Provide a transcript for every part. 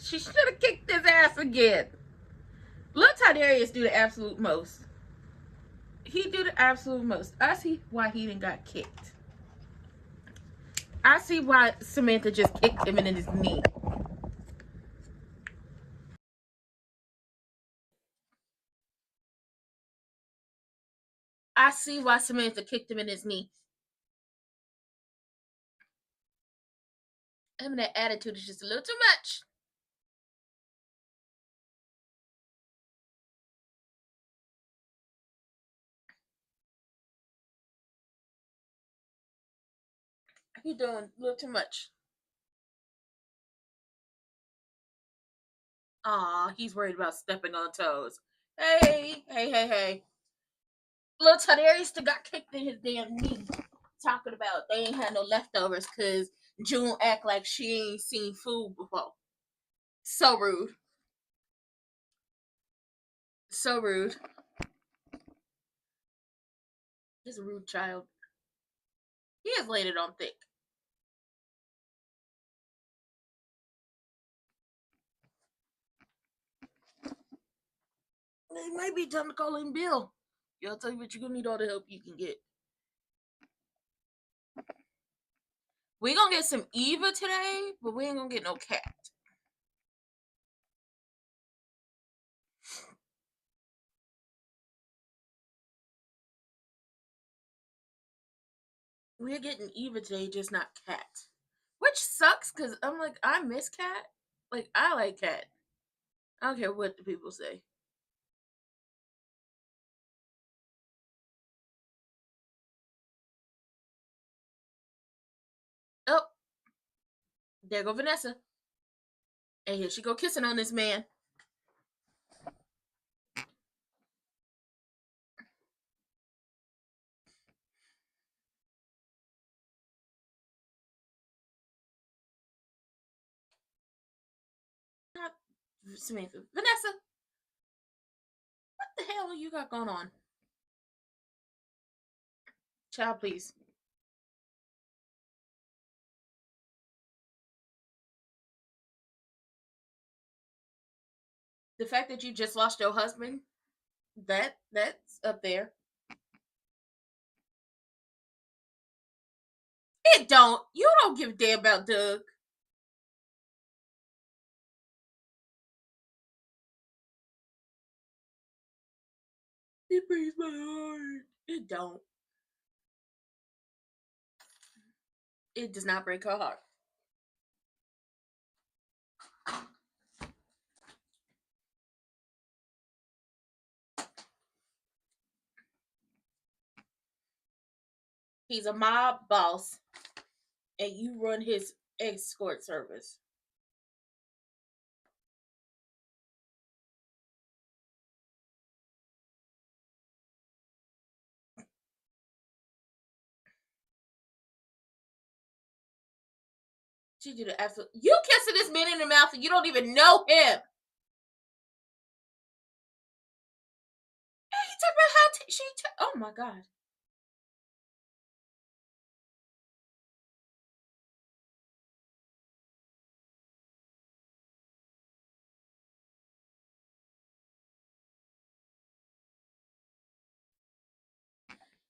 She should have kicked his ass again. Let Tiberius do the absolute most. He do the absolute most. I see why he didn't got kicked. I see why Samantha just kicked him in his knee. I see why Samantha kicked him in his knee. Him and that attitude is just a little too much. He doing a little too much. Aw, he's worried about stepping on toes. Hey. Little Tiberius still got kicked in his damn knee. Talking about they ain't had no leftovers because June act like she ain't seen food before. So rude. So rude. This a rude child. He has laid it on thick. It might be time to call in Bill. Y'all tell you what, you're gonna need all the help you can get. We gonna get some Eva today, but we ain't gonna get no cat. We're getting Eva today, just not cat. Which sucks, because I'm like, I miss cat. Like, I like cat. I don't care what the people say. Oh, there go Vanessa. And here she go kissing on this man. Not Samantha. Vanessa, what the hell you got going on? Child, please. The fact that you just lost your husband, that's up there. It don't. You don't give a damn about Doug. It breaks my heart. It don't. It does not break her heart. He's a mob boss, and you run his escort service. She did the absolute. You kissing this man in the mouth, and you don't even know him. He talking about how she. Oh my god.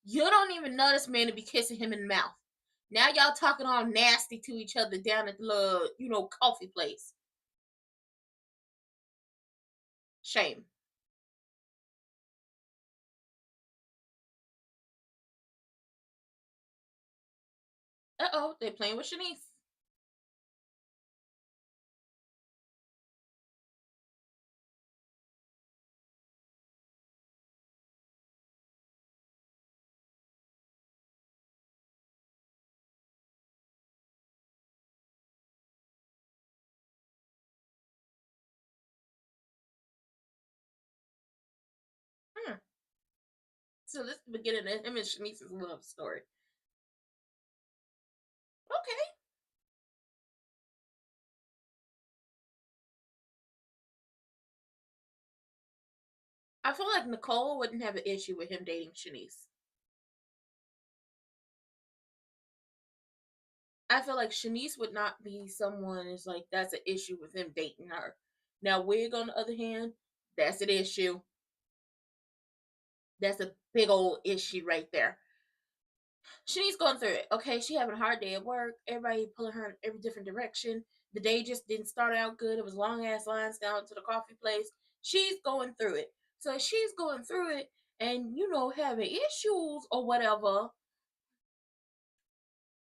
You don't even know this man to be kissing him in the mouth. Now y'all talking all nasty to each other down at the little, coffee place. Shame. Uh-oh, they're playing with Shanice. Hmm. So this is the beginning of him and Shanice's love story. Okay. I feel like Nicole wouldn't have an issue with him dating Shanice. I feel like Shanice would not be someone is like that's an issue with him dating her. Now Wig on the other hand, that's an issue. That's a big old issue right there. Shanice going through it. Okay, she having a hard day at work. Everybody pulling her in every different direction. The day just didn't start out good. It was long ass lines down to the coffee place. She's going through it. So she's going through it and having issues or whatever.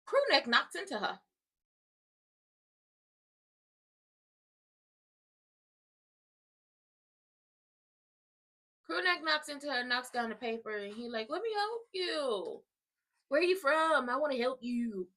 Crewneck knocks into her. Crewneck knocks into her, knocks down the paper, and he like, "Let me help you. Where are you from? I want to help you."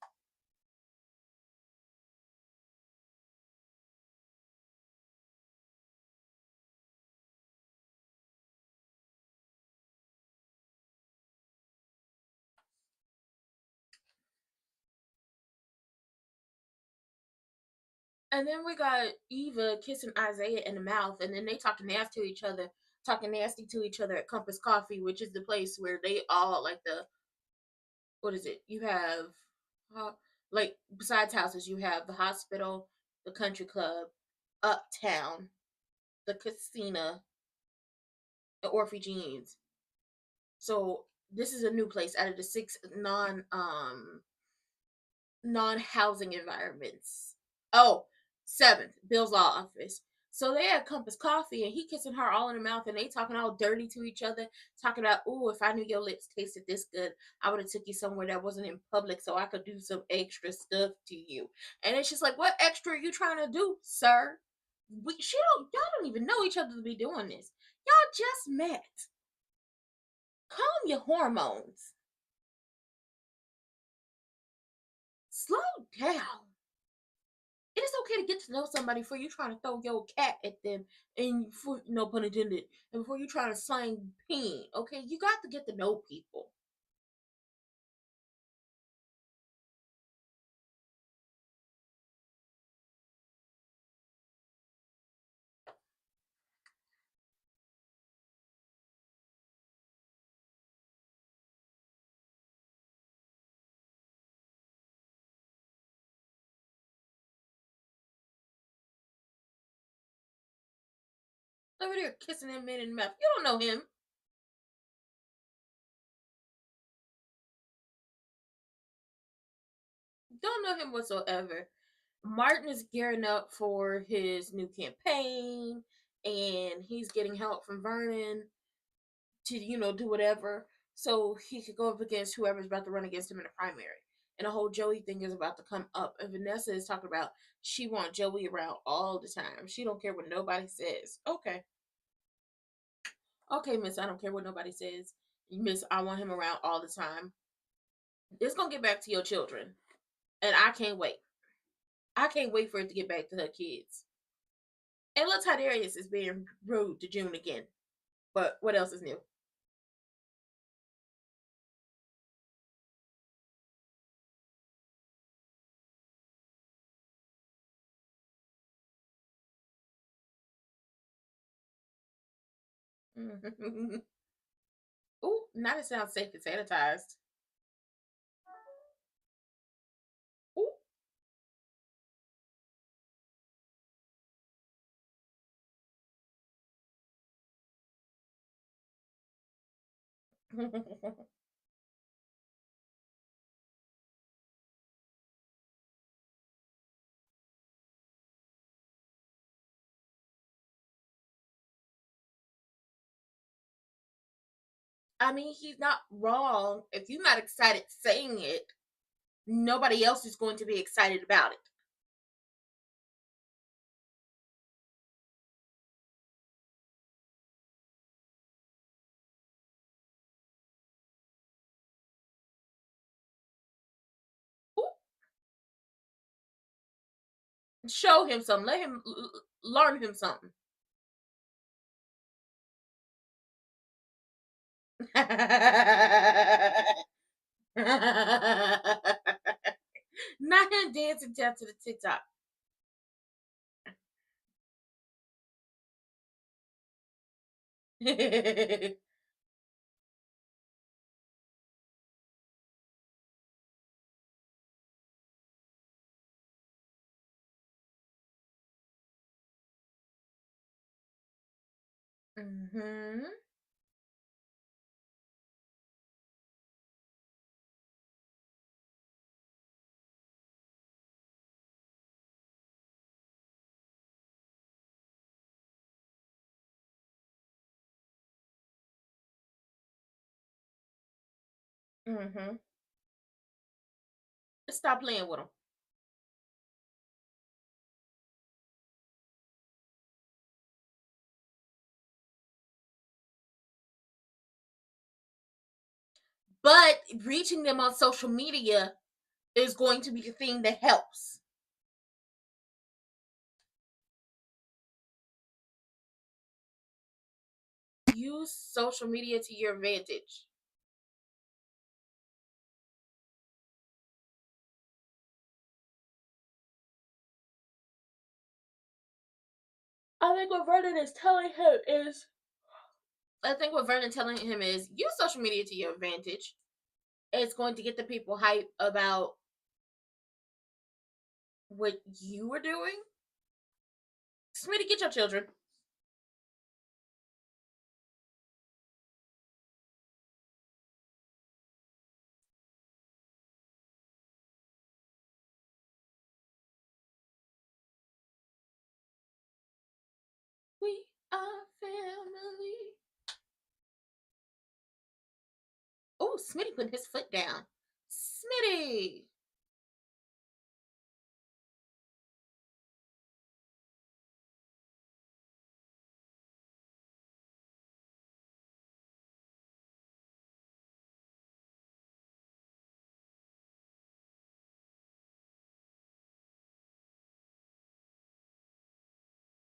And then we got Eva kissing Isaiah in the mouth, and then they talking nasty to each other at Compass Coffee, which is the place where they all like the what is it? You have like besides houses, you have the hospital, the country club, uptown, the casino, the Orphe Jeans. So this is a new place out of the six non-housing environments. Oh, seventh, Bill's law office. So they had Compass Coffee and he kissing her all in the mouth and they talking all dirty to each other, talking about, "Oh, if I knew your lips tasted this good, I would have took you somewhere that wasn't in public so I could do some extra stuff to you." And it's just like, what extra are you trying to do, sir? Y'all don't even know each other to be doing this. Y'all just met. Calm your hormones. Slow down. It is okay to get to know somebody before you trying to throw your cat at them and for no pun intended, and before you trying to slang peen. Okay, you got to get to know people. Over there kissing that man in the mouth. You don't know him. Don't know him whatsoever. Martin is gearing up for his new campaign, and he's getting help from Vernon to do whatever, so he could go up against whoever's about to run against him in the primary. And the whole Joey thing is about to come up, and Vanessa is talking about she wants Joey around all the time. She don't care what nobody says. Okay, okay, Miss, I don't care what nobody says. Miss, I want him around all the time. It's gonna get back to your children, and I can't wait. I can't wait for it to get back to her kids. And look, Tiberius is being rude to June again. But what else is new? Ooh, now it sounds safe and sanitized. Ooh. I mean, he's not wrong. If you're not excited saying it, nobody else is going to be excited about it. Ooh, show him something. Let him learn him something. Not him dancing down to the TikTok. Mm-hmm. Mm-hmm. Stop playing with them. But reaching them on social media is going to be the thing that helps. Use social media to your advantage. I think what Vernon is telling him is I think what Vernon telling him is use social media to your advantage. It's going to get the people hype about what you were doing. Smitty, get your children. We are family. Oh, Smitty putting his foot down. Smitty.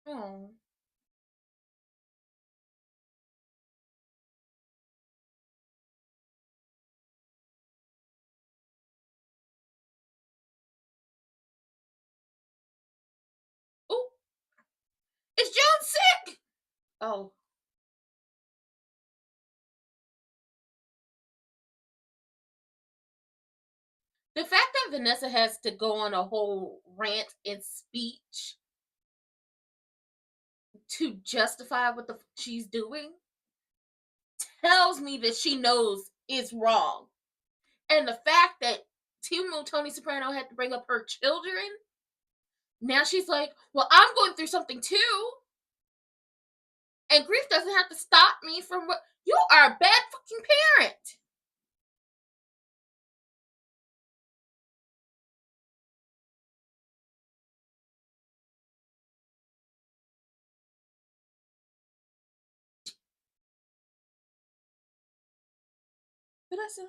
Oh. Oh, is John sick? Oh. The fact that Vanessa has to go on a whole rant and speech to justify what the she's doing tells me that she knows it's wrong. And the fact that Tony Soprano had to bring up her children, now she's like, well, I'm going through something too. And grief doesn't have to stop me from what you are a bad fucking parent. Vanessa.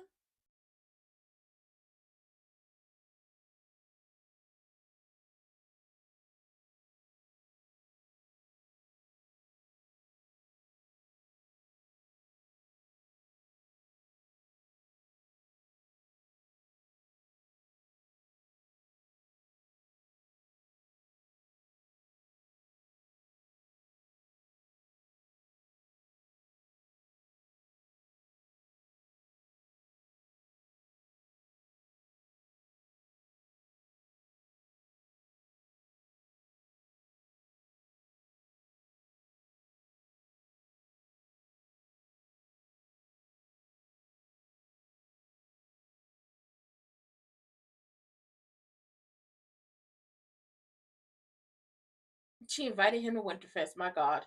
She invited him to Winterfest, my God.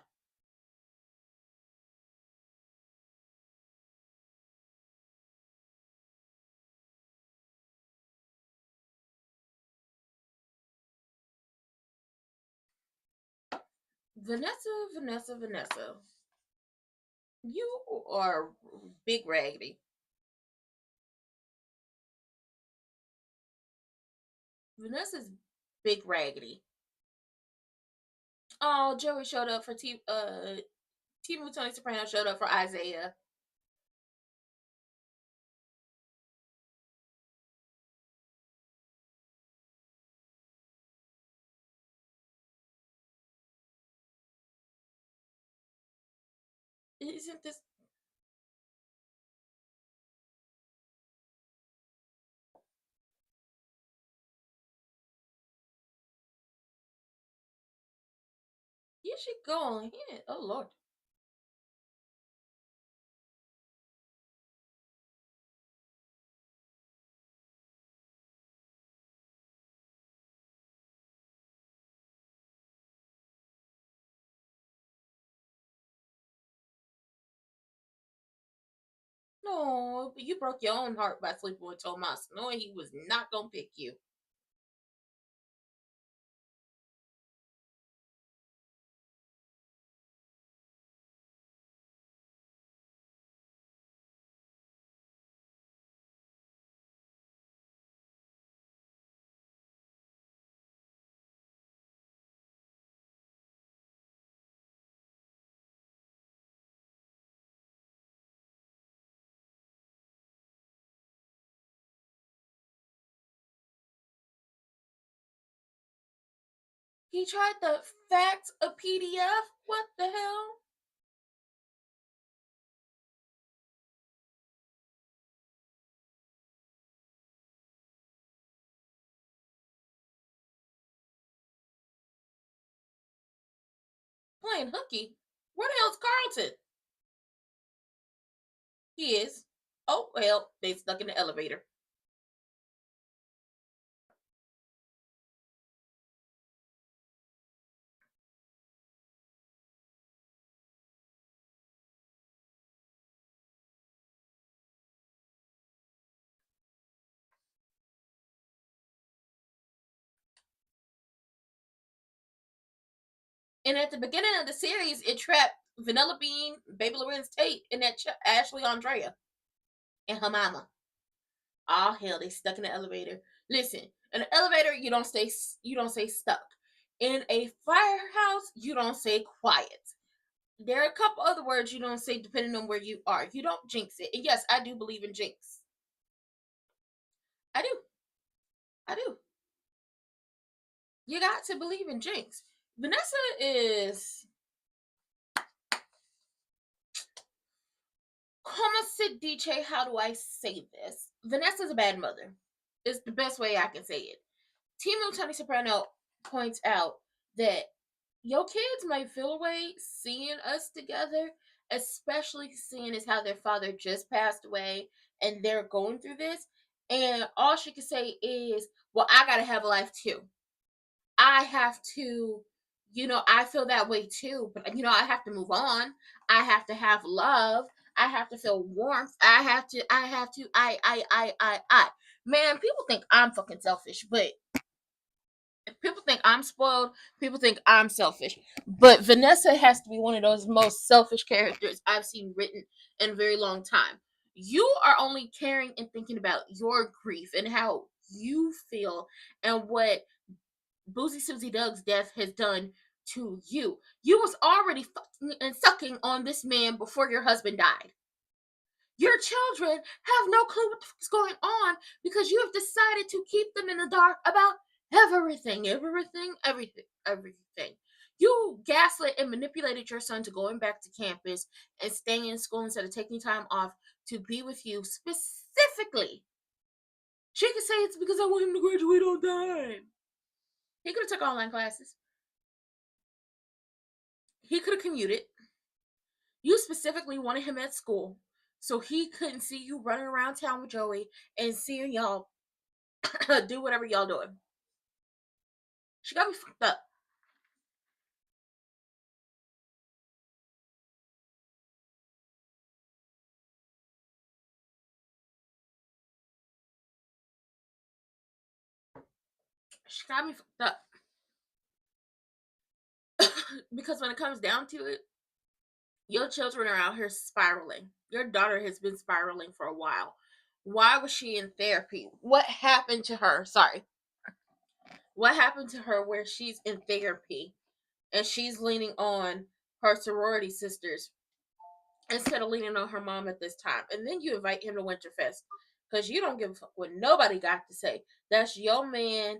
Vanessa. You are big raggedy. Vanessa's big raggedy. Oh, Joey showed up for Tony Soprano showed up for Isaiah. Isn't this you should go on here. Oh Lord. No, but you broke your own heart by sleeping with Tomas, knowing he was not gonna pick you. He tried to fax a PDF? What the hell? Playing hooky? Where the hell's Carlton? He is. Oh, well, they stuck in the elevator. And at the beginning of the series, it trapped Vanilla Bean, Baby Lorenz Tate, and that Ashley Andrea and her mama. Oh hell, they stuck in the elevator. Listen, in an elevator, you don't say stuck. In a firehouse, you don't say quiet. There are a couple other words you don't say depending on where you are. You don't jinx it. And yes, I do believe in jinx. I do. I do. You got to believe in jinx. Vanessa is como se dice, how do I say this? Vanessa's a bad mother. It's the best way I can say it. Timu Tony Soprano points out that your kids might feel a way seeing us together, especially seeing as how their father just passed away and they're going through this. And all she can say is, well, I gotta have a life too. I have to, I feel that way too, but I have to move on. I have to have love. I have to feel warmth. I. Man, people think I'm fucking selfish, but people think I'm spoiled. People think I'm selfish. But Vanessa has to be one of those most selfish characters I've seen written in a very long time. You are only caring and thinking about your grief and how you feel and what Boozy Susie Doug's death has done to you. You was already fucking and sucking on this man before your husband died. Your children have no clue what the fuck is going on because you have decided to keep them in the dark about everything. You gaslit and manipulated your son to going back to campus and staying in school instead of taking time off to be with you specifically. She could say it's because I want him to graduate on time. He could have took online classes. He could have commuted. You specifically wanted him at school so he couldn't see you running around town with Joey and seeing y'all do whatever y'all doing. She got me fucked up. She got me fucked up. Because when it comes down to it, your children are out here spiraling. Your daughter has been spiraling for a while. Why was she in therapy? What happened to her? Sorry. What happened to her where she's in therapy and she's leaning on her sorority sisters instead of leaning on her mom at this time? And then you invite him to Winterfest because you don't give a fuck what nobody got to say. That's your man.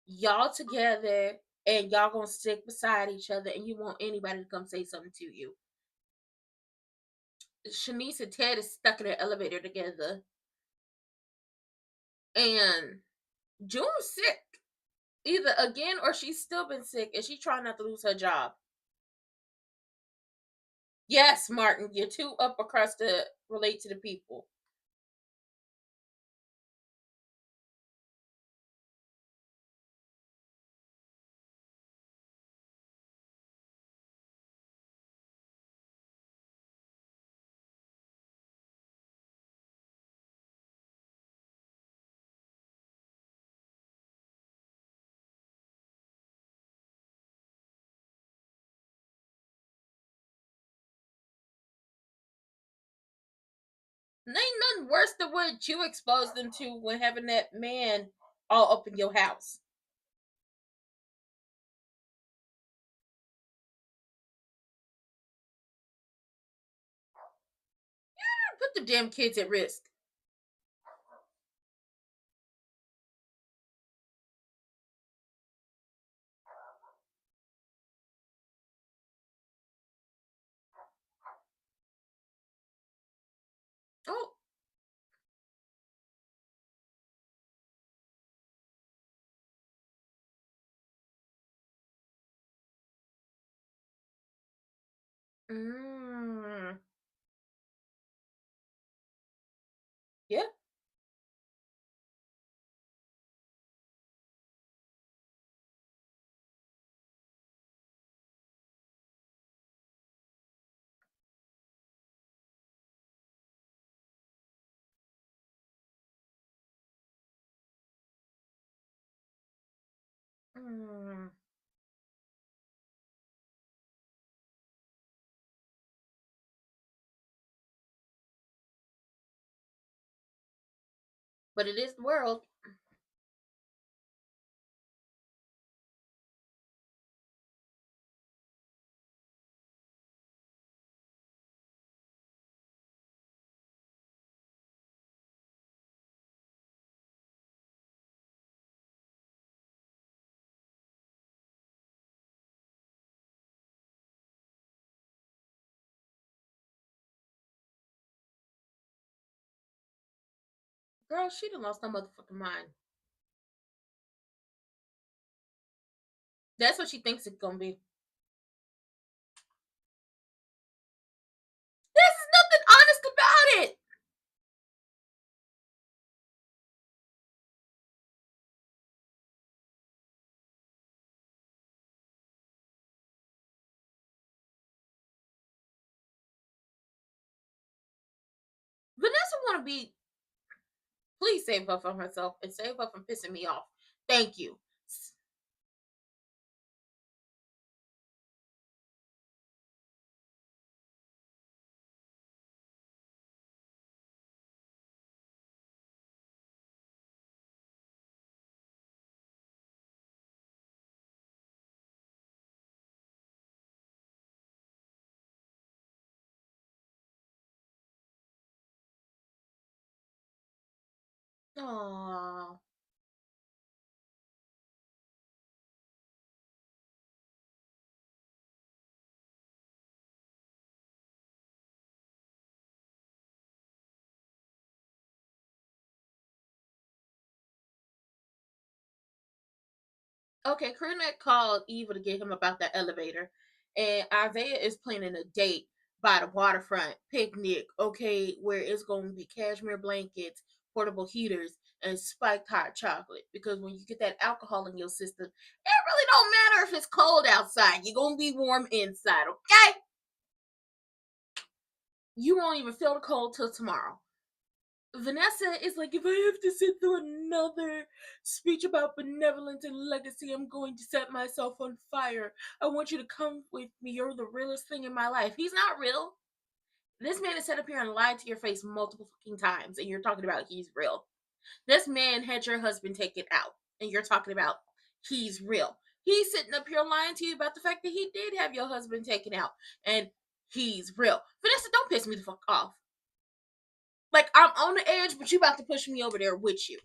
Y'all together and y'all gonna stick beside each other and you want anybody to come say something to you. Shanice and Ted is stuck in an elevator together. And June's sick. Either again or she's still been sick and she's trying not to lose her job. Yes, Martin, you're too upper crust to relate to the people. Ain't nothing worse than what you exposed them to when having that man all up in your house. Put the damn kids at risk. Oh. Mm. Yeah. Mm. But it is the world. Girl, she done lost her motherfucking mind. That's what she thinks it's gonna be. There's nothing honest about it. Vanessa wanna be, please save her from herself and save her from pissing me off. Thank you. Aww. Okay, Crewnet called Eva to get him about that elevator, and Isaiah is planning a date by the waterfront picnic. Okay, where it's going to be cashmere blankets, portable heaters, and spiked hot chocolate. Because when you get that alcohol in your system, it really don't matter if it's cold outside. You're gonna be warm inside. Okay, you won't even feel the cold till tomorrow. Vanessa is like, if I have to sit through another speech about benevolence and legacy, I'm going to set myself on fire. I want you to come with me. You're the realest thing in my life. He's not real. This man has sat up here and lied to your face multiple fucking times, and you're talking about he's real. This man had your husband taken out, and you're talking about he's real. He's sitting up here lying to you about the fact that he did have your husband taken out, and he's real. Vanessa, don't piss me the fuck off. Like, I'm on the edge, but you about to push me over there with you.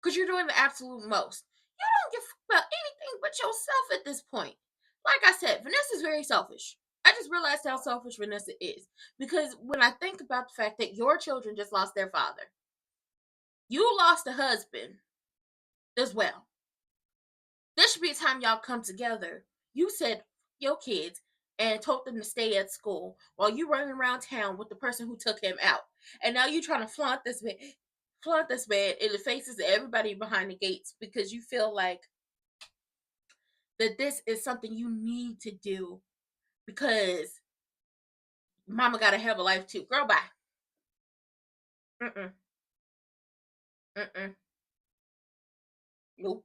Because you're doing the absolute most. You don't give a fuck about anything but yourself at this point. Like I said, Vanessa's very selfish. I just realized how selfish Vanessa is. Because when I think about the fact that your children just lost their father, you lost a husband as well. This should be a time y'all come together. You said your kids and told them to stay at school while you running around town with the person who took him out. And now you trying to flaunt this man in the faces of everybody behind the gates because you feel like that this is something you need to do because mama gotta have a life too. Girl, bye. Mm-mm. Mm-mm. Nope.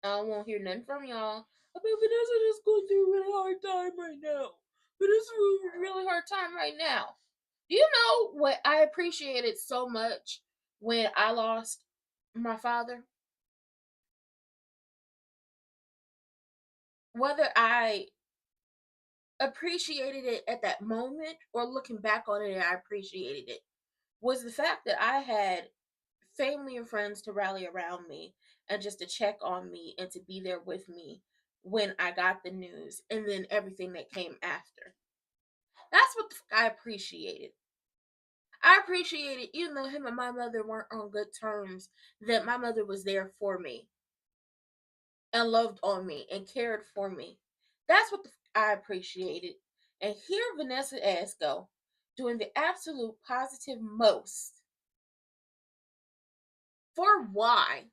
I won't hear nothing from y'all. I bet Vanessa just going through a really hard time right now. But it's a really hard time right now. Do you know what I appreciated so much when I lost my father? Whether I appreciated it at that moment or looking back on it, I appreciated it, was the fact that I had family and friends to rally around me and just to check on me and to be there with me when I got the news and then everything that came after. That's what I appreciated. I appreciated, even though him and my mother weren't on good terms, that my mother was there for me and loved on me and cared for me. That's what I appreciated. And here Vanessa ass go, doing the absolute positive most. For why?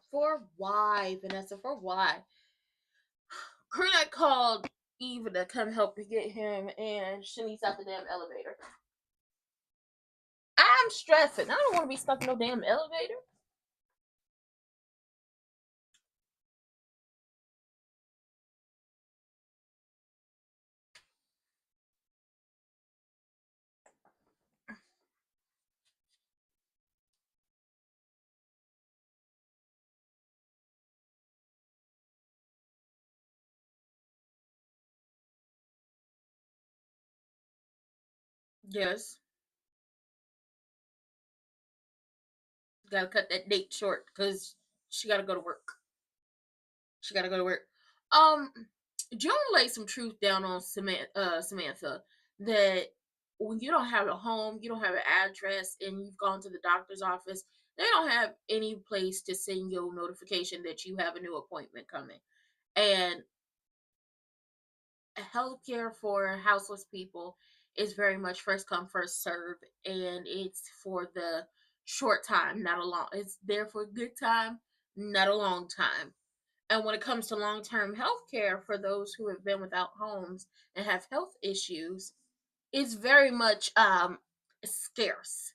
For why, Vanessa? For why? Krenat called Eva to come help to get him and Shanice out the damn elevator. I'm stressing. I don't want to be stuck in no damn elevator. Yes. Gotta cut that date short because she gotta go to work. She gotta go to work. Um, Joan laid some truth down on Samantha that when you don't have a home, you don't have an address, and you've gone to the doctor's office, they don't have any place to send you a notification that you have a new appointment coming. And healthcare for houseless people is very much first come first serve, and it's for the short time, not a long. It's there for a good time, not a long time. And when it comes to long term health care for those who have been without homes and have health issues, it's very much scarce.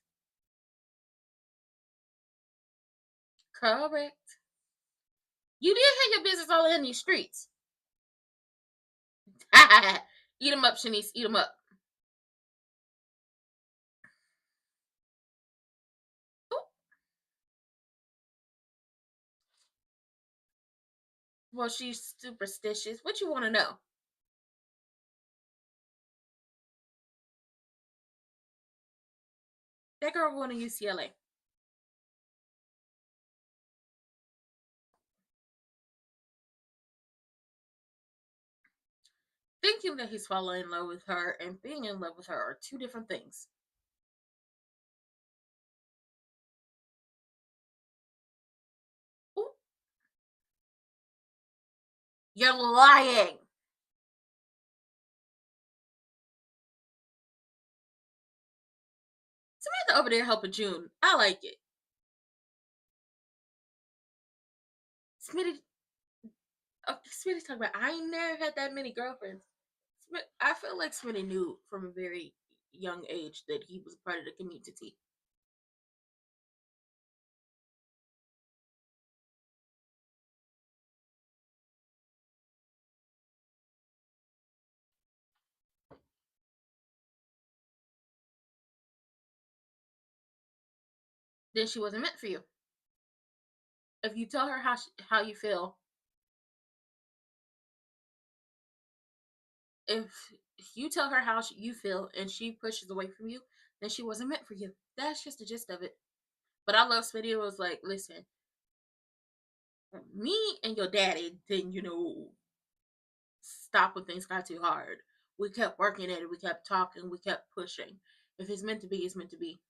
Correct. You did have your business all in these streets. Eat them up, Shanice. Eat them up. Ooh. Well, she's superstitious. What you want to know? That girl going to UCLA. Thinking that he's falling in love with her and being in love with her are two different things. Ooh, you're lying. Samantha over there helping June. I like it. Smitty, Smitty talking about, I ain't never had that many girlfriends. I feel like Smitty knew from a very young age that he was part of the community. Then she wasn't meant for you. If you tell her how you feel, if you tell her how you feel and she pushes away from you, then she wasn't meant for you. That's just the gist of it. But I love Smitty. It was like, listen, me and your daddy didn't, stop when things got too hard. We kept working at it. We kept talking. We kept pushing. If it's meant to be, it's meant to be.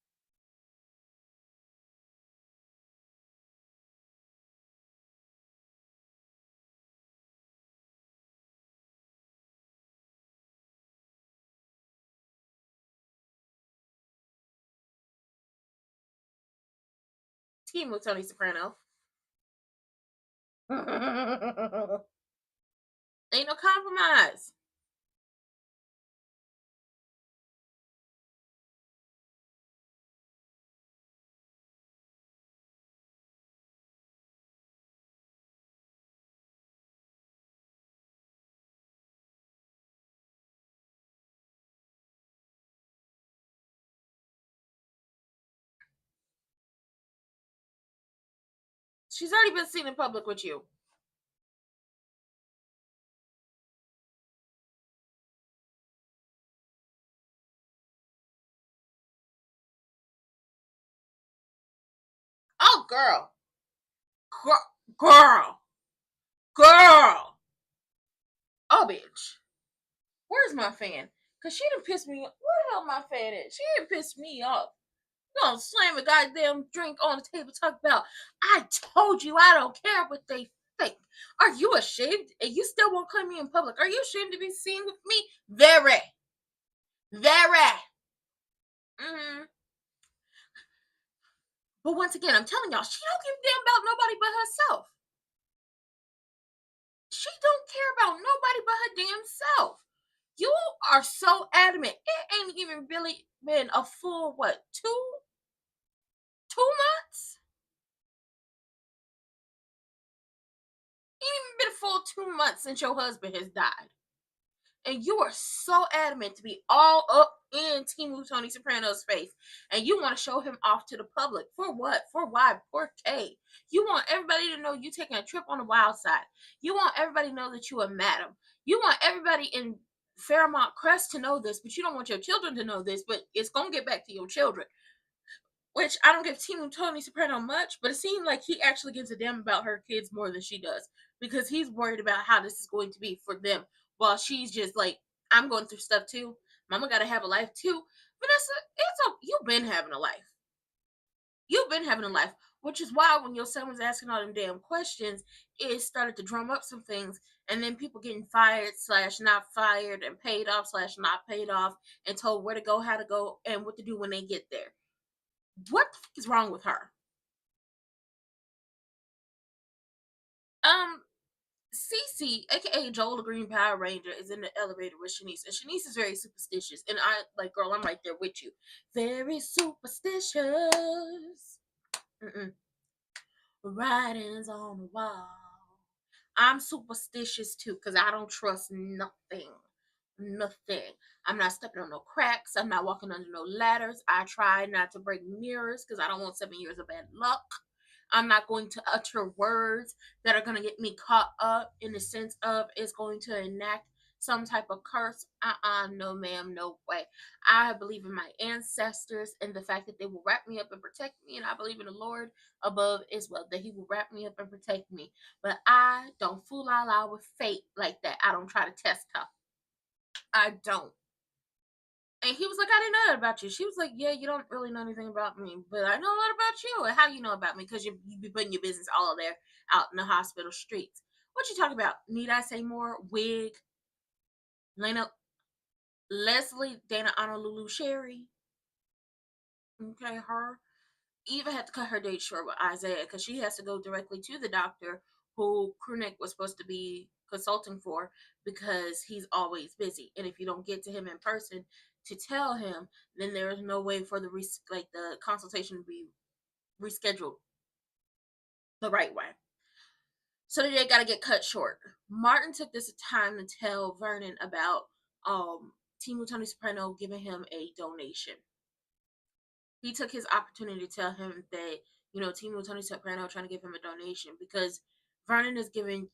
Team with Tony Soprano. Ain't no compromise. She's already been seen in public with you. Oh, girl. Girl. Girl. Oh, bitch. Where's my fan? Because she done pissed me off. Where the hell my fan at? She done pissed me off. You gonna slam a goddamn drink on the table, talk about, I told you I don't care what they think. Are you ashamed? And you still won't claim me in public. Are you ashamed to be seen with me? Very. Very. Mm-hmm. But once again, I'm telling y'all, she don't give a damn about nobody but herself. She don't care about nobody but her damn self. You are so adamant. It ain't even really been a full, what, two months? It ain't even been a full 2 months since your husband has died. And you are so adamant to be all up in Timu Tony Soprano's face. And you want to show him off to the public. For what? For why? Por qué? You want everybody to know you taking a trip on the wild side. You want everybody to know that you are madam. You want everybody in Fairmont Crest to know this, but you don't want your children to know this, but it's going to get back to your children. Which I don't give Team Tony Soprano much, but it seems like he actually gives a damn about her kids more than she does, because he's worried about how this is going to be for them, while she's just like, I'm going through stuff too. Mama got to have a life too. Vanessa, you've been having a life. You've been having a life, which is why when your son was asking all them damn questions, it started to drum up some things, and then people getting fired slash not fired and paid off slash not paid off and told where to go, how to go, and what to do when they get there. What the fuck is wrong with her? Um, Cece, aka Joel the Green Power Ranger, is in the elevator with Shanice, and Shanice is very superstitious. And I like, girl, I'm right there with you. Very superstitious. Mm-mm. Writings on the wall. I'm superstitious too, because I don't trust nothing. Nothing. I'm not stepping on no cracks. I'm not walking under no ladders. I try not to break mirrors because I don't want 7 years of bad luck. I'm not going to utter words that are going to get me caught up in the sense of it's going to enact some type of curse. No, ma'am, no way. I believe in my ancestors and the fact that they will wrap me up and protect me, and I believe in the Lord above as well, that He will wrap me up and protect me. But I don't fool out with fate like that. I don't try to test her. I don't. And he was like, I didn't know that about you. She was like, yeah, you don't really know anything about me, but I know a lot about you. And how do you know about me? Because you be putting your business all there out in the hospital streets. What you talking about? Need I say more? Wig, Lena, Leslie, Dana, Honolulu, Sherry. Okay, her. Eva had to cut her date short with Isaiah because she has to go directly to the doctor who Krunick was supposed to be consulting for, because he's always busy. And if you don't get to him in person to tell him, then there is no way for the consultation to be rescheduled the right way. So they got to get cut short. Martin took this time to tell Vernon about Timo Tony Soprano giving him a donation. He took his opportunity to tell him that, Timo Tony Soprano trying to give him a donation, because Vernon is giving,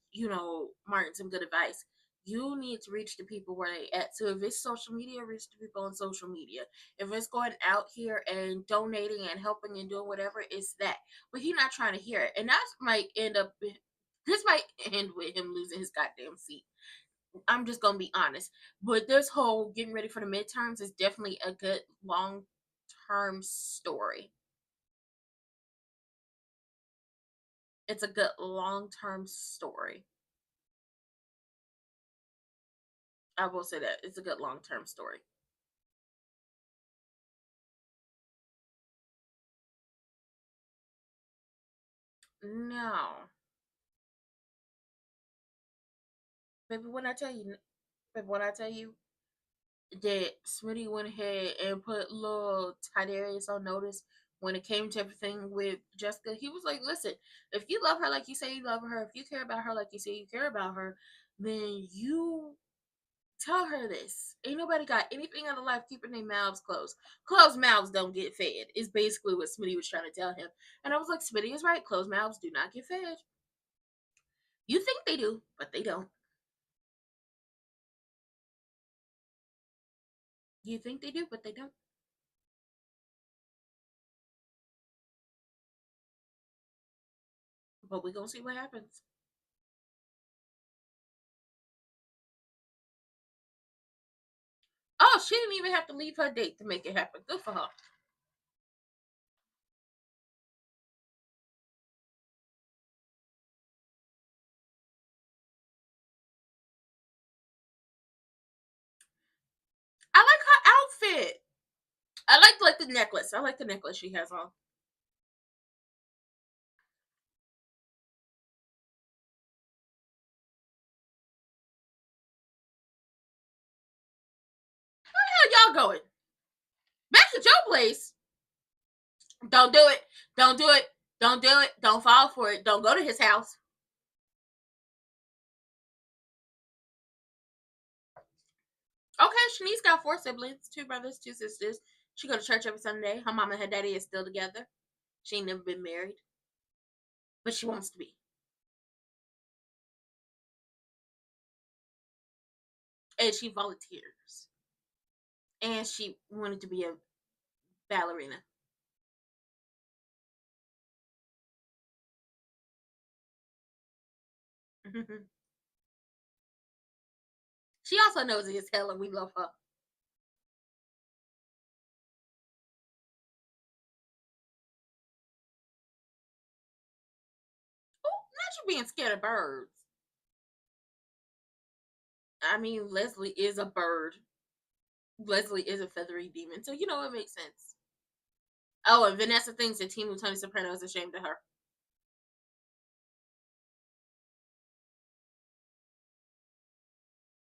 Martin some good advice. You need to reach the people where they at. So if it's social media, reach the people on social media. If it's going out here and donating and helping and doing whatever, it's that. But he's not trying to hear it. And this might end with him losing his goddamn seat. I'm just gonna be honest. But this whole getting ready for the midterms is definitely a good long term story. It's a good long term story. I will say that it's a good long term story. No, baby, when I tell you that Smitty went ahead and put little Tiberius on notice when it came to everything with Jessica. He was like, listen, if you love her like you say you love her, if you care about her like you say you care about her, then you tell her this. Ain't nobody got anything out of life keeping their mouths closed. Closed mouths don't get fed, is basically what Smitty was trying to tell him. And I was like, Smitty is right. Closed mouths do not get fed. You think they do, but they don't. You think they do, but they don't. But we gonna see what happens. Oh, she didn't even have to leave her date to make it happen. Good for her. I like her outfit. I like the necklace. I like the necklace she has on. Where y'all going? Back to Joe place. Don't do it. Don't do it. Don't do it. Don't fall for it. Don't go to his house. Okay, Shanice got 4 siblings, 2 brothers, 2 sisters. She go to church every Sunday. Her mama and her daddy is still together. She ain't never been married, but she wants to be. And she volunteers. And she wanted to be a ballerina. She also knows it is hell and we love her. Oh, not you being scared of birds. I mean, Leslie is a bird. Leslie is a feathery demon, so you know it makes sense. Oh, and Vanessa thinks that Team Tony Soprano is ashamed of her.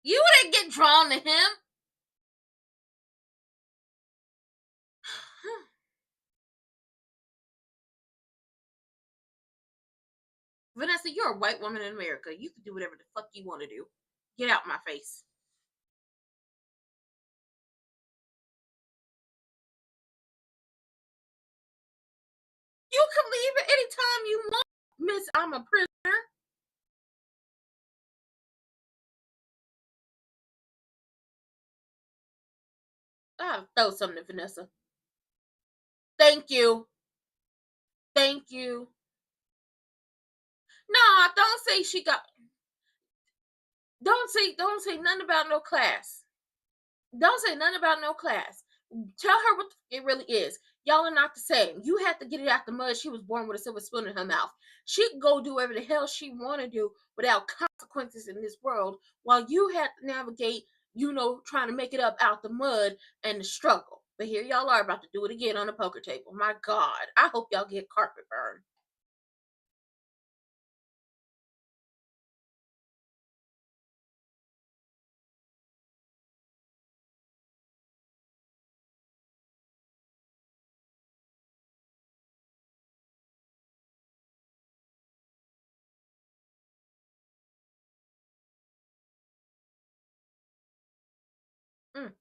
You didn't get drawn to him. Vanessa, you're a white woman in America. You can do whatever the fuck you want to do. Get out my face. You can leave at any time you want, Miss. I'm a prisoner. I'll throw something at Vanessa. Thank you. Thank you. No, don't say she got. Don't say nothing about no class. Don't say nothing about no class. Tell her what it really is. Y'all are not the same. You have to get it out the mud. She was born with a silver spoon in her mouth. She can go do whatever the hell she want to do without consequences in this world, while you have to navigate, trying to make it up out the mud and the struggle. But here y'all are about to do it again on the poker table. My God, I hope y'all get carpet burn. Mm.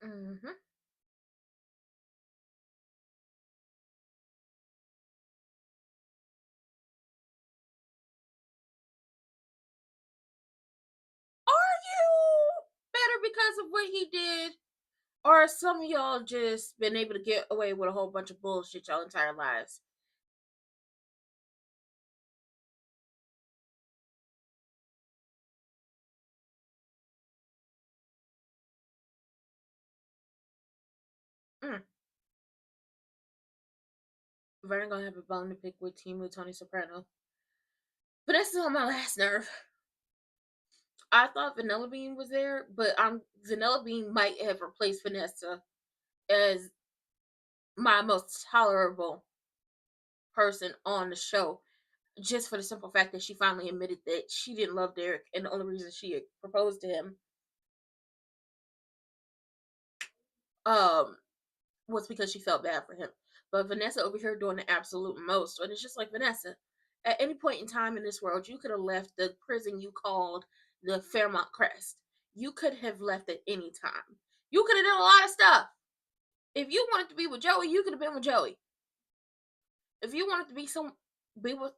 Mm-hmm. because of what he did? Or some of y'all just been able to get away with a whole bunch of bullshit y'all entire lives? Mm. Vernon gonna have a bone to pick with Team with Tony Soprano. But this is on my last nerve. I thought Vanilla Bean was there, but Vanilla Bean might have replaced Vanessa as my most tolerable person on the show, just for the simple fact that she finally admitted that she didn't love Derek, and the only reason she had proposed to him um was because she felt bad for him. But Vanessa over here doing the absolute most, and it's just like, Vanessa, at any point in time in this world, you could have left the prison you called the Fairmont Crest. You could have left at any time. You could have done a lot of stuff. If you wanted to be with Joey, you could have been with Joey. If you wanted to be with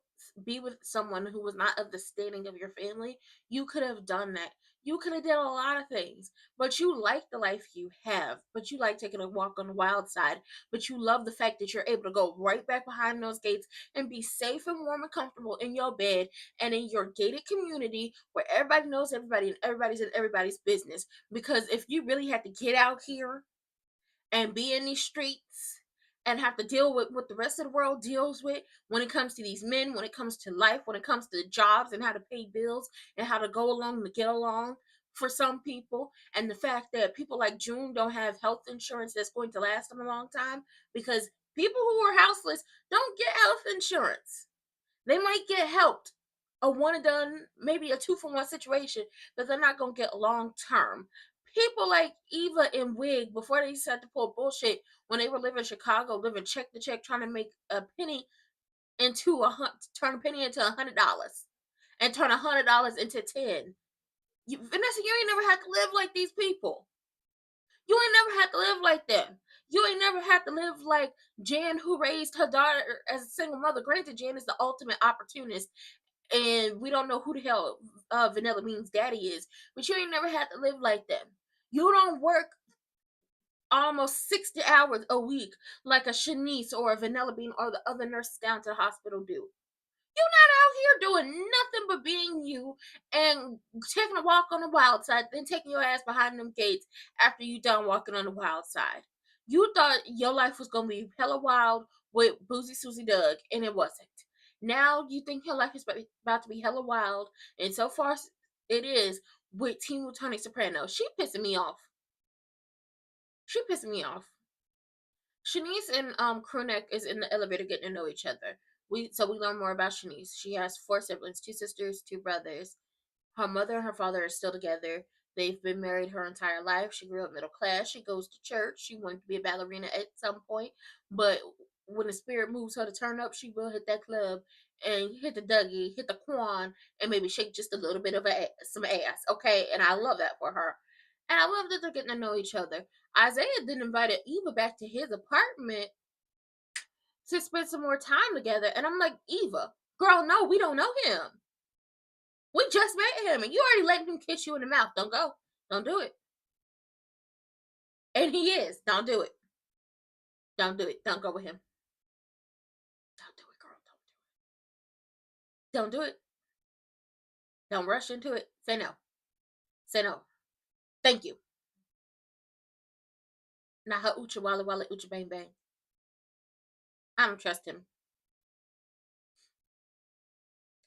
be with someone who was not of the standing of your family, you could have done that. You could have done a lot of things, but you like the life you have. But you like taking a walk on the wild side. But you love the fact that you're able to go right back behind those gates and be safe and warm and comfortable in your bed and in your gated community where everybody knows everybody and everybody's in everybody's business. Because if you really had to get out here and be in these streets and have to deal with what the rest of the world deals with when it comes to these men, when it comes to life, when it comes to jobs and how to pay bills and how to go along to get along for some people, and the fact that people like June don't have health insurance that's going to last them a long time, because people who are houseless don't get health insurance. They might get helped, a one and done, maybe a two for one situation, but they're not gonna get long term. People like Eva and Wig, before they decided to pull bullshit when they were living in Chicago, living check to check, trying to make a penny into turn a penny into $100, and turn $100 into 10. Vanessa, you ain't never had to live like these people. You ain't never had to live like them. You ain't never had to live like Jan, who raised her daughter as a single mother. Granted, Jan is the ultimate opportunist, and we don't know who the hell Vanilla Bean's daddy is, but you ain't never had to live like them. You don't work almost 60 hours a week like a Shanice or a Vanilla Bean or the other nurses down to the hospital do. You're not out here doing nothing but being you and taking a walk on the wild side, then taking your ass behind them gates after you done walking on the wild side. You thought your life was gonna be hella wild with Boozy Susie Doug, and it wasn't. Now you think your life is about to be hella wild, and so far it is with Team Tony Soprano. She pissing me off. She pissing me off. Shanice and Crewneck is in the elevator getting to know each other. We learn more about Shanice. She has four siblings, two sisters, two brothers. Her mother and her father are still together. They've been married her entire life. She grew up middle class. She goes to church. She wanted to be a ballerina at some point, but when the spirit moves her to turn up, she will hit that club and hit the Dougie, hit the Quan, and maybe shake just a little bit of some ass. Okay, and I love that for her. And I love that they're getting to know each other. Isaiah then invited Eva back to his apartment to spend some more time together. And I'm like, Eva, girl, no, we don't know him. We just met him, and you already letting him kiss you in the mouth. Don't go. Don't do it. And he is. Don't do it. Don't do it. Don't go with him. Don't do it, girl. Don't do it. Don't rush into it. Say no. Say no. Thank you. Not her Ucha Walla Walla Ucha Bang Bang. I don't trust him.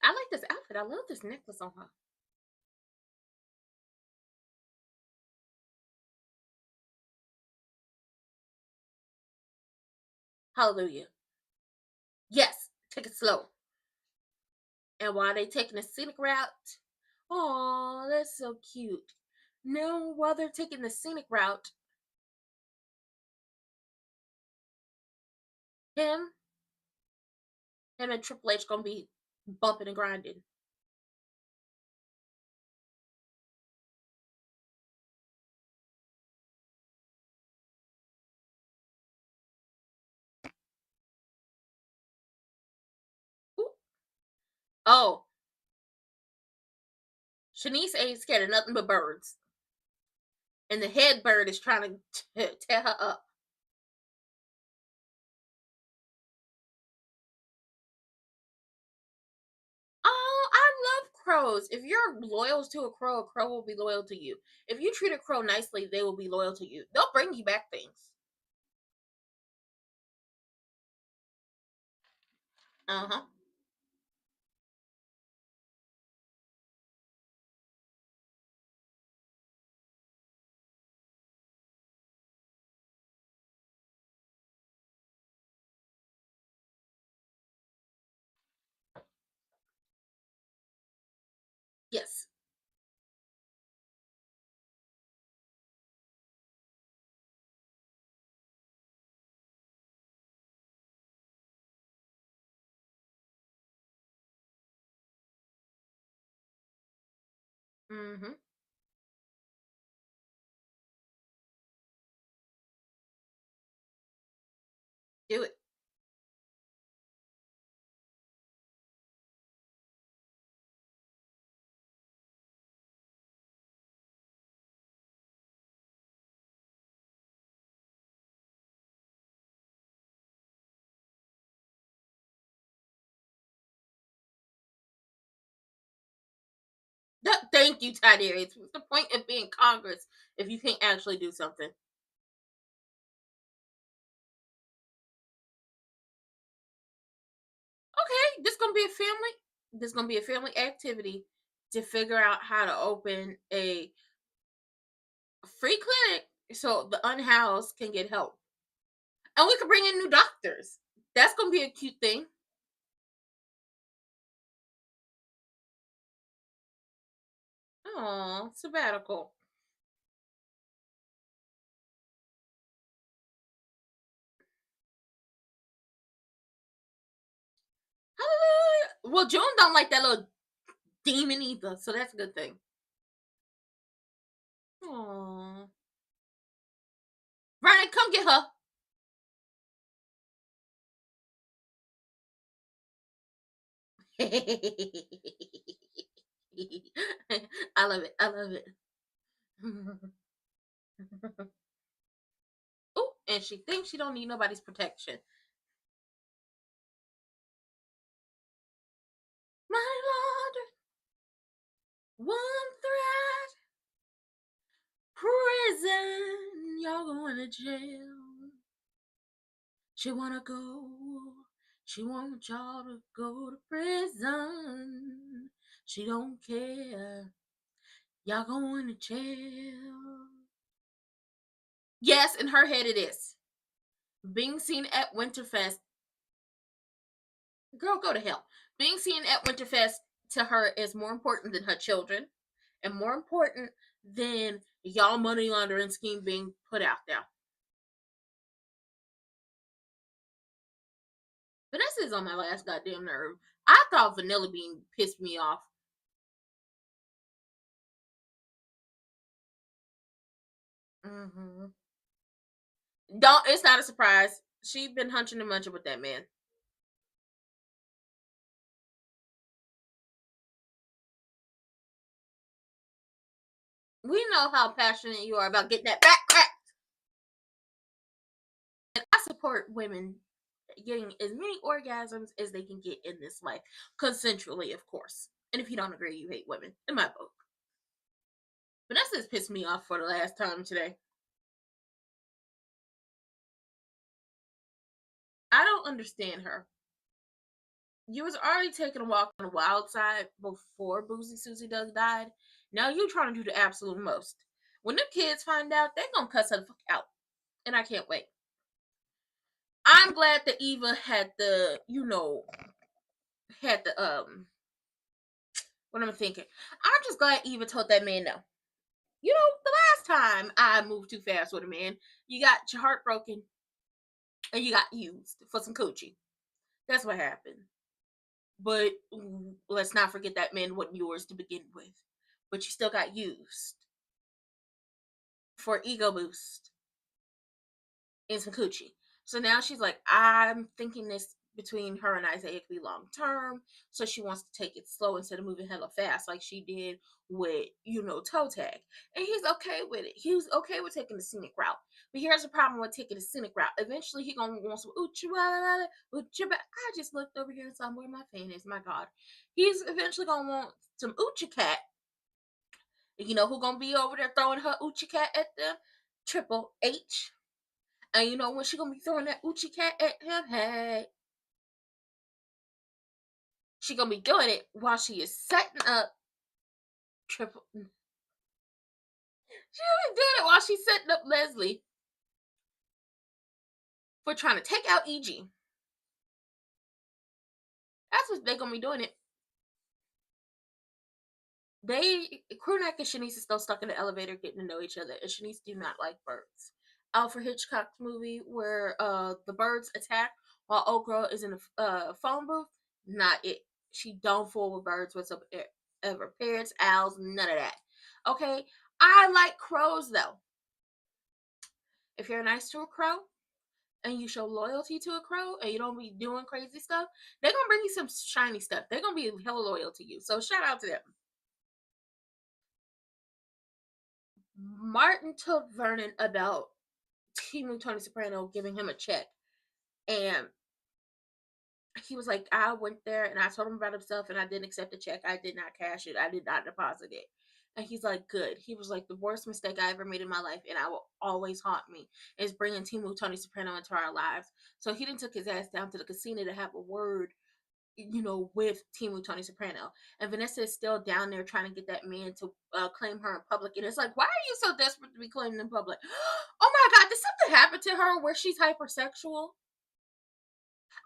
I like this outfit. I love this necklace on her. Hallelujah. Yes. Take it slow. And while they taking a scenic route, oh, that's so cute. No, while they're taking the scenic route, him, him and Triple H gonna be bumping and grinding. Ooh. Oh, Shanice ain't scared of nothing but birds. and the head bird is trying to tear her up. Oh, I love crows. If you're loyal to a crow will be loyal to you. If you treat a crow nicely, they will be loyal to you. They'll bring you back things. Uh huh. Yes. Mm-hmm. Do it. Thank you, Tiberius. What's the point of being Congress if you can't actually do something? Okay, this gonna be a family. This gonna be a family activity to figure out how to open a free clinic so the unhoused can get help, and we can bring in new doctors. That's gonna be a cute thing. Oh, sabbatical. Hallelujah. Well, June don't like that little demon either, so that's a good thing. Oh, Vernon, come get her. I love it. I love it. Oh, and she thinks she don't need nobody's protection. My Lord, one threat, prison, y'all going to jail. She wanna go, she want y'all to go to prison. She don't care, y'all going to jail. Yes, in her head it is. Being seen at Winterfest, girl, go to hell. Being seen at Winterfest to her is more important than her children, and more important than y'all money laundering scheme being put out there. Vanessa is on my last goddamn nerve. I thought Vanilla Bean pissed me off. Mm-hmm. Don't. It's not a surprise. She been hunching and munching with that man. We know how passionate you are about getting that back crack. And I support women getting as many orgasms as they can get in this life, consensually, of course. And if you don't agree, you hate women, in my book. Vanessa's pissed me off for the last time today. I don't understand her. You was already taking a walk on the wild side before Boozy Susie Doug died. Now you trying to do the absolute most. When the kids find out, they gonna cuss her the fuck out. And I can't wait. I'm glad that Eva had the, had the what am I thinking? I'm just glad Eva told that man no. The last time I moved too fast with a man, you got your heart broken and you got used for some coochie. That's what happened. But let's not forget that man wasn't yours to begin with. But you still got used for ego boost and some coochie. So now she's like, I'm thinking this between her and Isaiah could be long term. So she wants to take it slow instead of moving hella fast like she did with, toe tag. And he's okay with it. He was okay with taking the scenic route. But here's the problem with taking the scenic route. Eventually he gonna want some uchiwa. I just looked over here and saw where my fan is. My God. He's eventually gonna want some uchi cat. You know who gonna be over there throwing her uchi cat at them? Triple H. And you know when she gonna be throwing that uchi cat at him? Hey. She gonna be doing it while she is setting up triple. She gonna be doing it while she's setting up Leslie for trying to take out EG. That's what they're gonna be doing it. Crewneck and Shanice is still stuck in the elevator getting to know each other, and Shanice do not like birds. Alfred Hitchcock's movie where the birds attack while old girl is in the phone booth, not it. She don't fool with birds whatsoever. Parrots, owls, none of that. Okay, I like crows though. If you're nice to a crow and you show loyalty to a crow and you don't be doing crazy stuff, they're gonna bring you some shiny stuff. They're gonna be hella loyal to you. So shout out to them. Martin told Vernon about Tony Soprano giving him a check, and he was like, I went there and I told him about himself and I didn't accept the check. I did not cash it. I did not deposit it. And he's like, good. He was like, the worst mistake I ever made in my life, and I will always haunt me, is bringing Tony Soprano into our lives. So he didn't took his ass down to the casino to have a word, with Tony Soprano. And Vanessa is still down there trying to get that man to claim her in public. And it's like, why are you so desperate to be claimed in public? Oh my God, did something happen to her where she's hypersexual?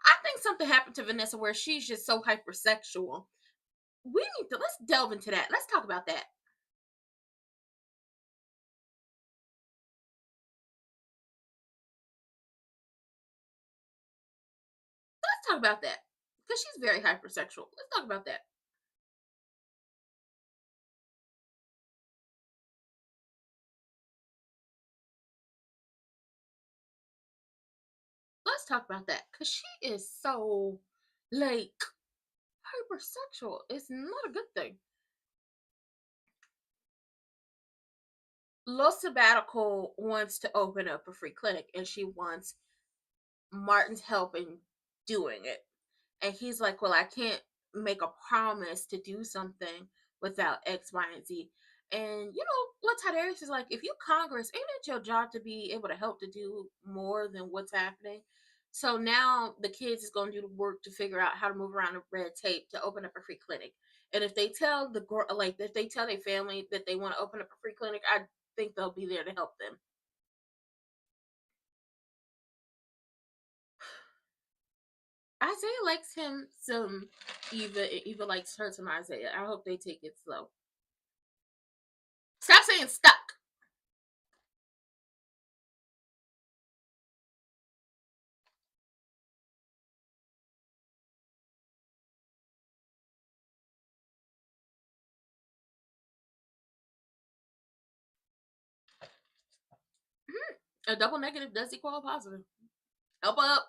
I think something happened to Vanessa where she's just so hypersexual. Let's delve into that. Let's talk about that. Let's talk about that. Because she's very hypersexual. Let's talk about that. Let's talk about that. Because she is so, like, hypersexual. It's not a good thing. Los Sabbatical wants to open up a free clinic and she wants Martin's help in doing it. And he's like, well, I can't make a promise to do something without X, Y, and Z. And, Latadarius is like, if you Congress, ain't it your job to be able to help to do more than what's happening? So now the kids is going to do the work to figure out how to move around the red tape to open up a free clinic. And if they tell if they tell their family that they want to open up a free clinic, I think they'll be there to help them. Isaiah likes him some Eva. Eva likes her some Isaiah. I hope they take it slow. Stop saying stuck. A double negative does equal a positive. Help up.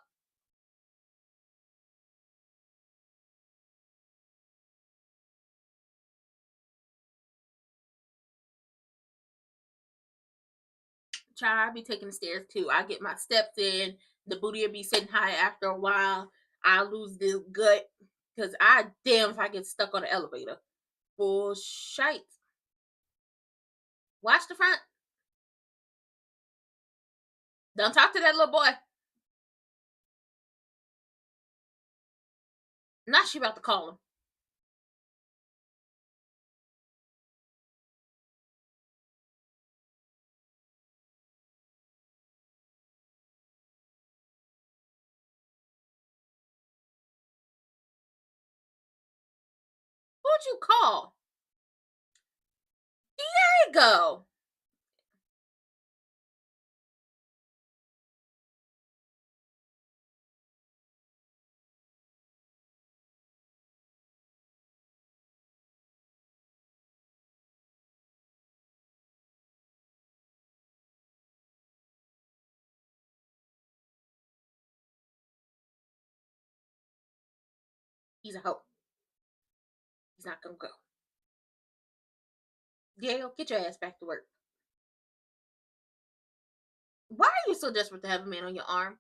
Try, I be taking the stairs too. I get my steps in. The booty will be sitting high after a while. I lose this gut. Because I damn if I get stuck on the elevator. Bullshit. Watch the front. Don't talk to that little boy. Now she about to call him. Who'd you call? Diego. He's a hoe. He's not gonna go. Gail, get your ass back to work. Why are you so desperate to have a man on your arm?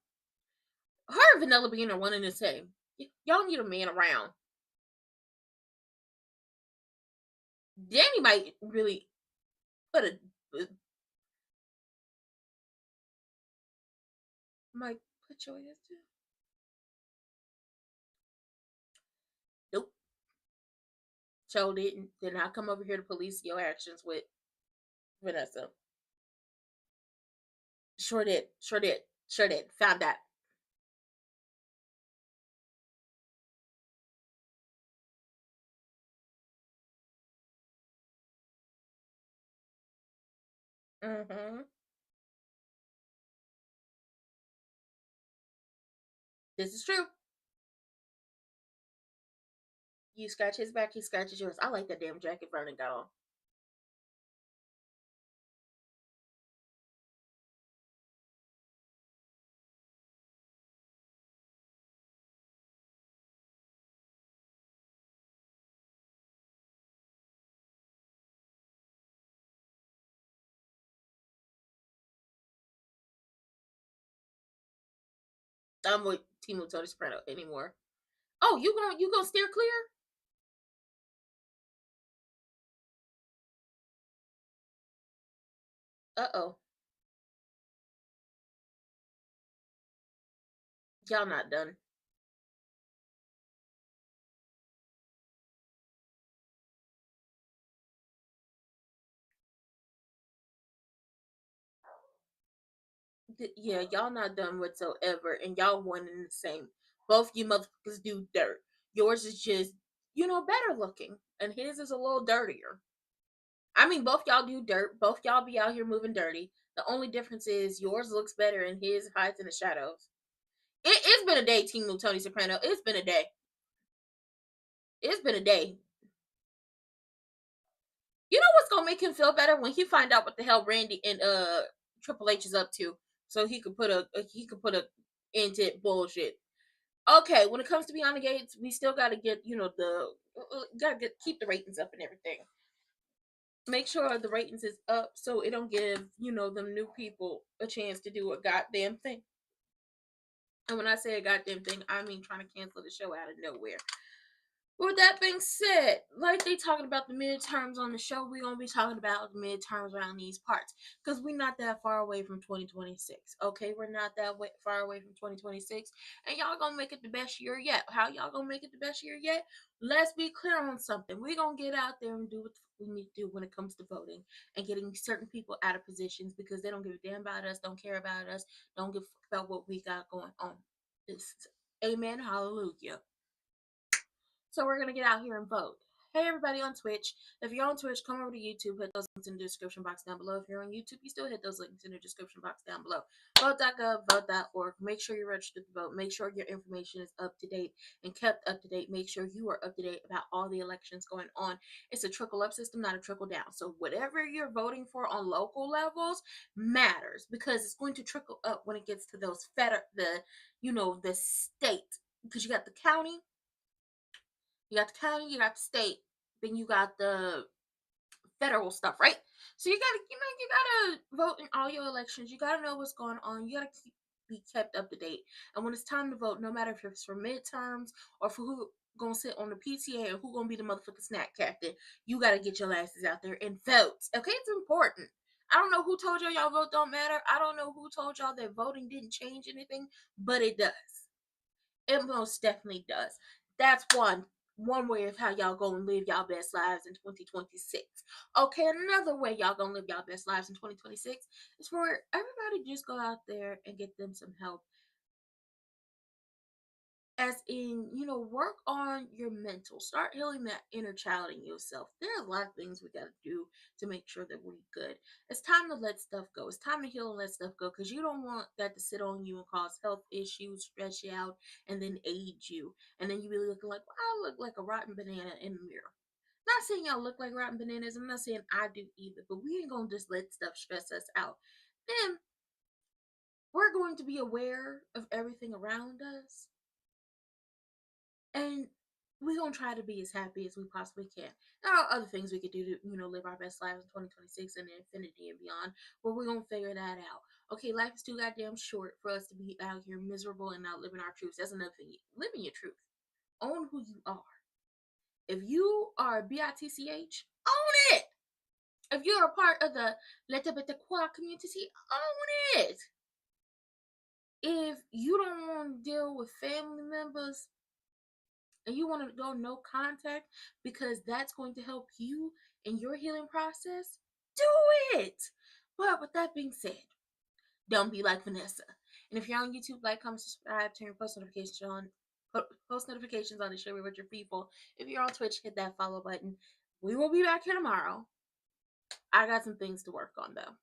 Her and Vanilla Bean are one and the same. Y'all need a man around. Danny might really put a might put your ass down. Nope. Joe didn't. Did not come over here to police your actions with Vanessa. Sure did. Sure did. Sure did. Found that. Mm-hmm. This is true. You scratch his back, he scratches yours. I like that damn jacket Vernon got on. I'm with Timo Tony Soprano anymore. Oh, you gonna steer clear? Uh-oh. Y'all not done. Yeah, y'all not done whatsoever, and y'all one and the same. Both you motherfuckers do dirt. Yours is just, better looking, and his is a little dirtier. I mean, both y'all do dirt. Both y'all be out here moving dirty. The only difference is yours looks better and his hides in the shadows. It's been a day, Team Tony Soprano. It's been a day. It's been a day. You know what's gonna make him feel better when he find out what the hell Randy and Triple H is up to, so he could put a into bullshit. Okay, when it comes to Beyond the Gates, we still got to get keep the ratings up and everything. Make sure the ratings is up so it don't give them new people a chance to do a goddamn thing. And when I say a goddamn thing, I mean trying to cancel the show out of nowhere. With that being said, like they talking about the midterms on the show, we're gonna be talking about the midterms around these parts because we're not that far away from 2026. Okay, we're not that far away from 2026, and y'all gonna make it the best year yet. How y'all gonna make it the best year yet? Let's be clear on something. We're gonna get out there and do what we need to do when it comes to voting and getting certain people out of positions because they don't give a damn about us, don't care about us, don't give a fuck about what we got going on. This, amen, hallelujah. So we're gonna get out here and vote. Hey everybody on Twitch. If you're on Twitch, come over to YouTube, hit those links in the description box down below. If you're on YouTube, you still hit those links in the description box down below. Vote.gov, vote.org. Make sure you're registered to vote. Make sure your information is up to date and kept up to date. Make sure you are up to date about all the elections going on. It's a trickle up system, not a trickle down. So whatever you're voting for on local levels matters because it's going to trickle up when it gets to those the state. Because you got the county, you got the county, you got the state, then you got the federal stuff, right? So you gotta vote in all your elections. You gotta know what's going on. You gotta be kept up to date. And when it's time to vote, no matter if it's for midterms or for who gonna sit on the PTA or who gonna be the motherfucking snack captain, you gotta get your asses out there and vote. Okay, it's important. I don't know who told y'all vote don't matter. I don't know who told y'all that voting didn't change anything, but it does. It most definitely does. That's one way of how y'all gonna live y'all best lives in 2026. Okay, another way y'all gonna live y'all best lives in 2026 is for everybody to just go out there and get them some help, as in, work on your mental. Start healing that inner child in yourself. There are a lot of things we got to do to make sure that we're good. It's time to let stuff go. It's time to heal and let stuff go because you don't want that to sit on you and cause health issues, stress you out, and then age you. And then you be looking like, well, I look like a rotten banana in the mirror. Not saying y'all look like rotten bananas. I'm not saying I do either, but we ain't going to just let stuff stress us out. Then we're going to be aware of everything around us, and we're gonna try to be as happy as we possibly can. There are other things we could do to, live our best lives in 2026 and infinity and beyond, but we're gonna figure that out. Okay, life is too goddamn short for us to be out here miserable and not living our truths. That's another thing. Living your truth. Own who you are. If you are BITCH, own it. If you're a part of the LGBTQ community, own it. If you don't want to deal with family members and you want to go no contact because that's going to help you in your healing process, do it. But with that being said, don't be like Vanessa. And if you're on YouTube, like, comment, subscribe, turn your post notifications on. Post notifications on and share it with your people. If you're on Twitch, hit that follow button. We will be back here tomorrow. I got some things to work on though.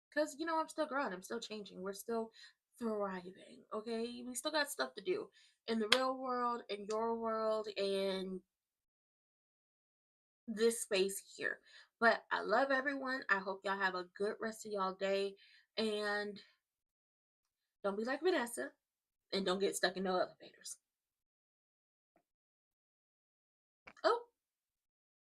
Because, I'm still growing. I'm still changing. We're still thriving. Okay? We still got stuff to do in the real world, in your world, and this space here. But I love everyone. I hope y'all have a good rest of y'all day. And don't be like Vanessa. And don't get stuck in no elevators.